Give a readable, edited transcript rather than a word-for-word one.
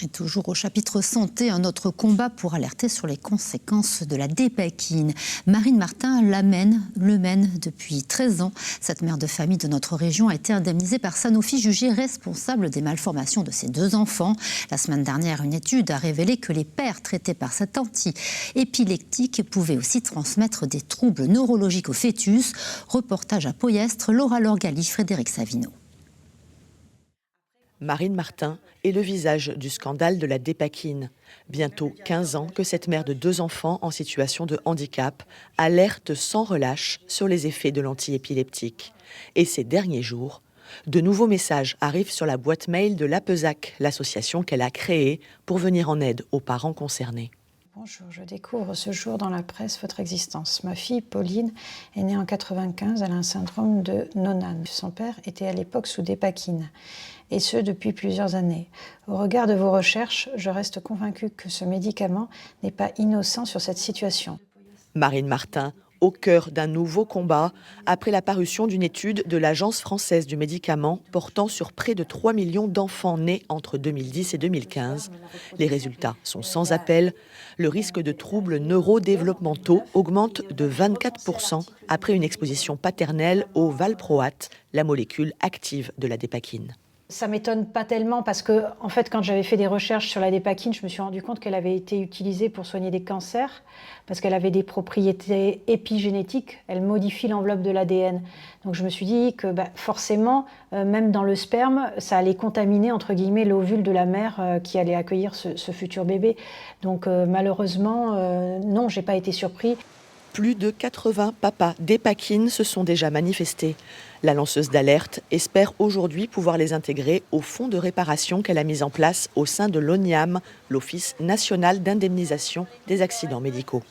Et toujours au chapitre santé, un autre combat pour alerter sur les conséquences de la dépakine. Marine Martin le mène depuis 13 ans. Cette mère de famille de notre région a été indemnisée par Sanofi, jugée responsable des malformations de ses 2 enfants. La semaine dernière, une étude a révélé que les pères traités par cet anti-épileptique pouvaient aussi transmettre des troubles neurologiques au fœtus. Reportage à Poyestre, Laura Lorgali, Frédéric Savino. Marine Martin est le visage du scandale de la dépakine. Bientôt 15 ans que cette mère de 2 enfants en situation de handicap alerte sans relâche sur les effets de l'antiépileptique. Et ces derniers jours, de nouveaux messages arrivent sur la boîte mail de l'APESAC, l'association qu'elle a créée pour venir en aide aux parents concernés. Bonjour, je découvre ce jour dans la presse votre existence. Ma fille, Pauline, est née en 95, elle a un syndrome de Noonan. Son père était à l'époque sous dépakine, et ce depuis plusieurs années. Au regard de vos recherches, je reste convaincue que ce médicament n'est pas innocent sur cette situation. Marine Martin, au cœur d'un nouveau combat, après la parution d'une étude de l'Agence française du médicament portant sur près de 3 millions d'enfants nés entre 2010 et 2015. Les résultats sont sans appel. Le risque de troubles neurodéveloppementaux augmente de 24% après une exposition paternelle au valproate, la molécule active de la dépakine. Ça m'étonne pas tellement parce que, en fait, quand j'avais fait des recherches sur la dépakine, je me suis rendu compte qu'elle avait été utilisée pour soigner des cancers parce qu'elle avait des propriétés épigénétiques. Elle modifie l'enveloppe de l'ADN. Donc je me suis dit que forcément, même dans le sperme, ça allait contaminer, entre guillemets, l'ovule de la mère qui allait accueillir ce futur bébé. Donc malheureusement, non, j'ai pas été surpris. Plus de 80 papas dépakine se sont déjà manifestés. La lanceuse d'alerte espère aujourd'hui pouvoir les intégrer au fonds de réparation qu'elle a mis en place au sein de l'ONIAM, l'Office national d'indemnisation des accidents médicaux.